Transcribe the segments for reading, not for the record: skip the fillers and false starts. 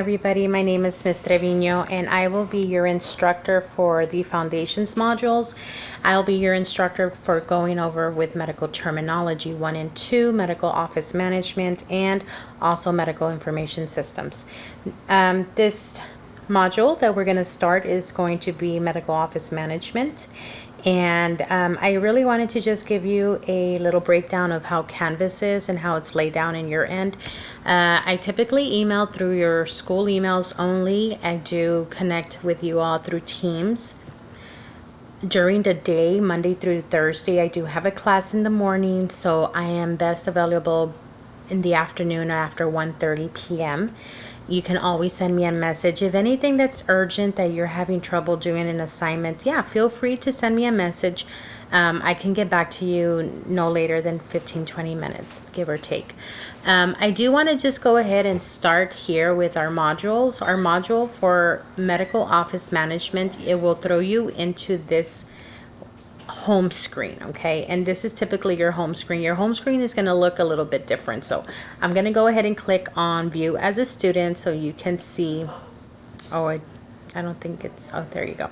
Everybody, my name is Ms. Trevino and I will be your instructor for the foundations modules. I'll be your instructor for going over with medical terminology 1 and 2, medical office management, and also medical information systems. This module that we're going to start is going to be medical office management. And I really wanted to just give you a little breakdown of how Canvas is and how it's laid down in your end. I typically email through your school emails only. I do connect with you all through Teams. During the day, Monday through Thursday, I do have a class in the morning, so I am best available in the afternoon after 1:30 p.m. You can always send me a message. If anything that's urgent that you're having trouble doing an assignment, yeah, feel free to send me a message. I can get back to you no later than 15-20 minutes, give or take. I do want to just go ahead and start here with our modules. Our module for medical office management, it will throw you into this home screen, okay? And this is typically your home screen. Your home screen is going to look a little bit different. So I'm going to go ahead and click on view as a student so you can see. Oh, I don't think it's, oh, there you go.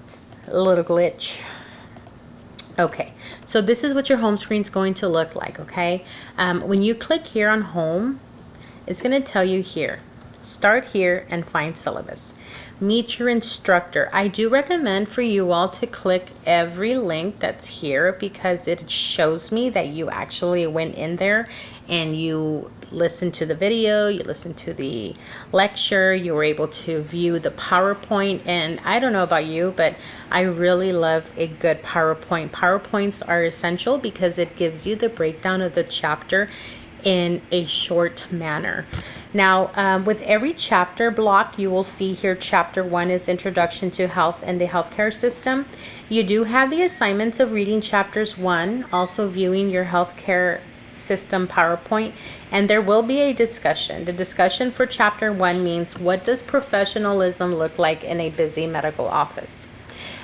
It's a little glitch. Okay, so this is what your home screen is going to look like, okay? When you click here on home, it's going to tell you here, start here and find syllabus. Meet your instructor. I do recommend for you all to click every link that's here because it shows me that you actually went in there and you listened to the video, you listened to the lecture, you were able to view the PowerPoint. And I don't know about you, but I really love a good PowerPoint. PowerPoints are essential because it gives you the breakdown of the chapter in a short manner. Now, with every chapter block, you will see here chapter 1 is Introduction to Health and the Healthcare System. You do have the assignments of reading chapters 1, also viewing your healthcare system PowerPoint, and there will be a discussion. The discussion for chapter 1 means, what does professionalism look like in a busy medical office?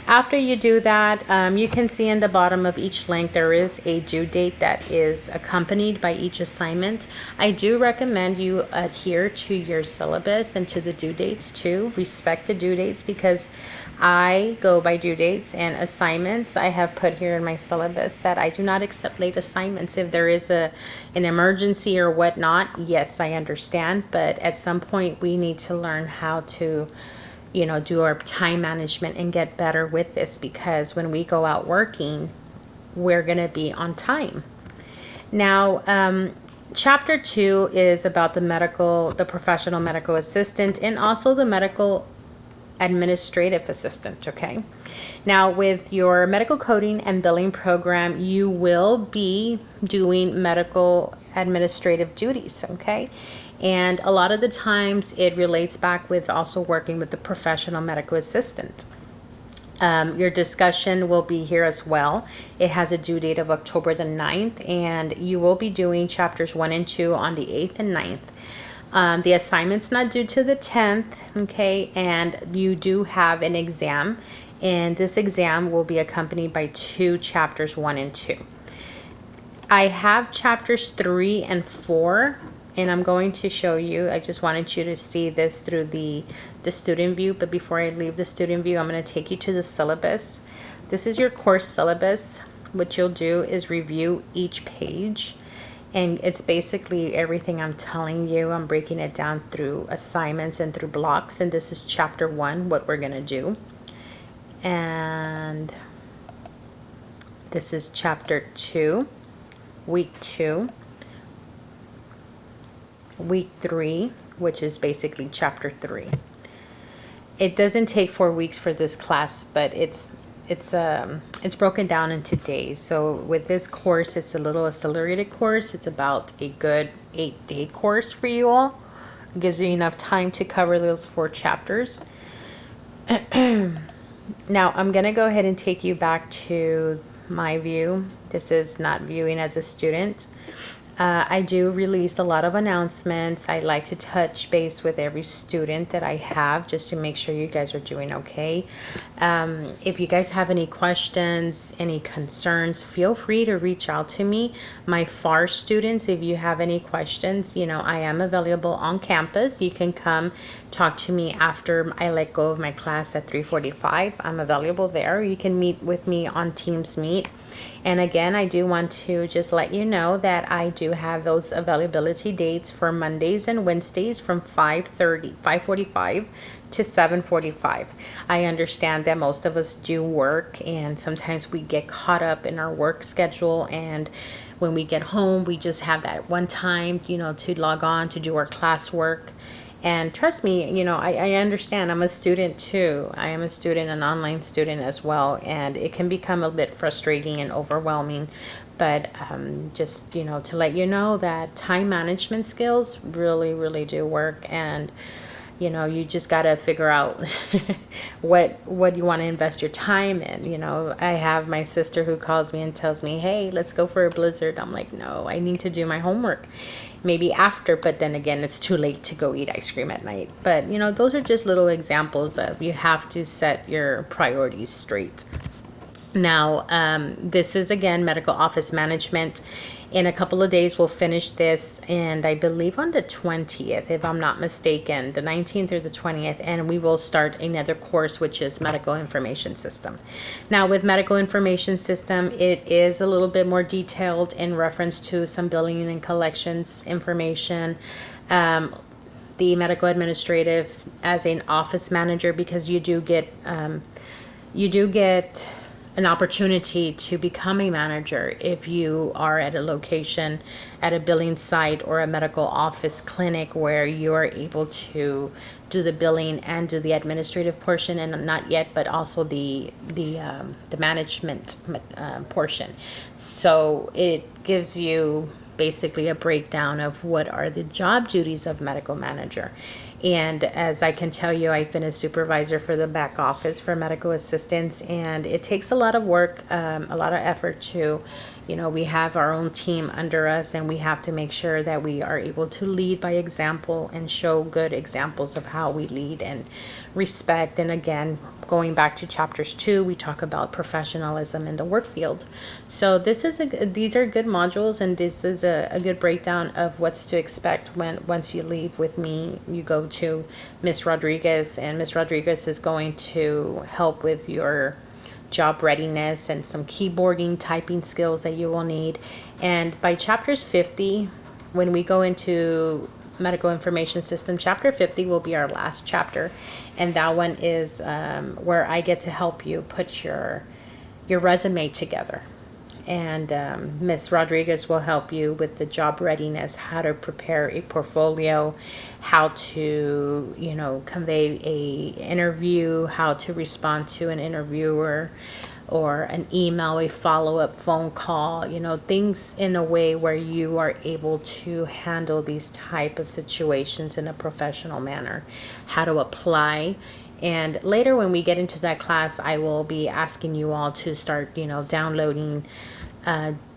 After you do that, you can see in the bottom of each link there is a due date that is accompanied by each assignment. I do recommend you adhere to your syllabus and to the due dates too. Respect the due dates because I go by due dates and assignments. I have put here in my syllabus that I do not accept late assignments. If there is an emergency or whatnot, yes, I understand, but at some point we need to learn how to do our time management and get better with this, because when we go out working, we're going to be on time. Now, chapter 2 is about the professional medical assistant and also the medical administrative assistant, okay? Now, with your medical coding and billing program, you will be doing medical administrative duties, okay? And a lot of the times it relates back with also working with the professional medical assistant. Your discussion will be here as well. It has a due date of October the 9th, and you will be doing chapters 1 and 2 on the 8th and 9th. The assignment's not due to the 10th, okay? And you do have an exam, and this exam will be accompanied by 2 chapters 1 and 2. I have chapters 3 and 4. And I'm going to show you. I just wanted you to see this through the student view. But before I leave the student view, I'm going to take you to the syllabus. This is your course syllabus. What you'll do is review each page. And it's basically everything I'm telling you. I'm breaking it down through assignments and through blocks. And this is chapter 1, what we're going to do. And this is chapter 2, week 2. Week 3, which is basically chapter 3. It doesn't take 4 weeks for this class, but it's broken down into days. So with this course, it's a little accelerated course. It's about a good 8-day course for you all. It gives you enough time to cover those 4 chapters. Now I'm gonna go ahead and take you back to my view. This is not viewing as a student. I do release a lot of announcements. I like to touch base with every student that I have just to make sure you guys are doing okay. If you guys have any questions, any concerns, feel free to reach out to me. My FAR students, if you have any questions, I am available on campus. You can come talk to me after I let go of my class at 3:45. I'm available there. You can meet with me on Teams Meet. And again, I do want to just let you know that I do have those availability dates for Mondays and Wednesdays from 5:45 to 7:45. I understand that most of us do work, and sometimes we get caught up in our work schedule, and when we get home, we just have that one time, to log on to do our classwork. And trust me, I understand. I'm a student too. I am a student, an online student as well. And it can become a bit frustrating and overwhelming. But just, to let you know that time management skills really, really do work. And, you just got to figure out what you want to invest your time in. I have my sister who calls me and tells me, hey, let's go for a blizzard. I'm like, no, I need to do my homework. Maybe after, but then again, it's too late to go eat ice cream at night. But, those are just little examples of you have to set your priorities straight. Now, this is again medical office management. In a couple of days, we'll finish this, and I believe on the 20th, if I'm not mistaken, the 19th or the 20th, and we will start another course, which is medical information system. Now, with medical information system, it is a little bit more detailed in reference to some billing and collections information. The medical administrative as an office manager, because you do get an opportunity to become a manager if you are at a location, at a billing site or a medical office clinic where you are able to do the billing and do the administrative portion, and not yet, but also the management portion. So it gives you basically a breakdown of what are the job duties of medical manager. And as I can tell you, I've been a supervisor for the back office for medical assistants, and it takes a lot of work, a lot of effort to, we have our own team under us, and we have to make sure that we are able to lead by example and show good examples of how we lead and respect. And again, going back to chapters 2, we talk about professionalism in the work field. So these are good modules, and this is a good breakdown of what's to expect once you leave with me. You go to Miss Rodriguez, and Miss Rodriguez is going to help with your job readiness and some keyboarding, typing skills that you will need. And by chapters 50, when we go into medical information system, chapter 50 will be our last chapter, and that one is where I get to help you put your resume together. And Ms. Rodriguez will help you with the job readiness, how to prepare a portfolio, how to, convey a interview, how to respond to an interviewer or an email, a follow-up phone call, things in a way where you are able to handle these type of situations in a professional manner, how to apply. And later when we get into that class, I will be asking you all to start, downloading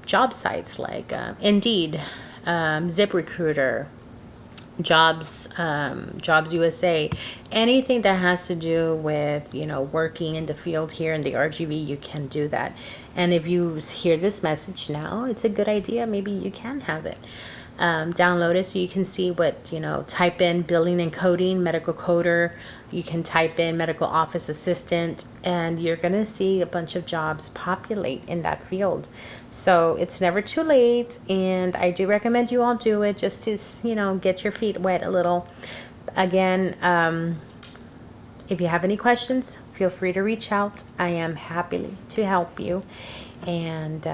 job sites like Indeed, ZipRecruiter, Jobs USA, anything that has to do with, working in the field here in the RGV, you can do that. And if you hear this message now, it's a good idea. Maybe you can have it. Download it so you can see what, type in billing and coding, medical coder. You can type in medical office assistant, and you're going to see a bunch of jobs populate in that field. So it's never too late, and I do recommend you all do it just to, get your feet wet a little. Again, if you have any questions, feel free to reach out. I am happy to help you. And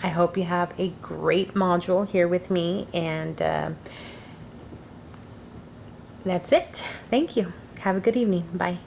I hope you have a great module here with me. And that's it. Thank you. Have a good evening. Bye.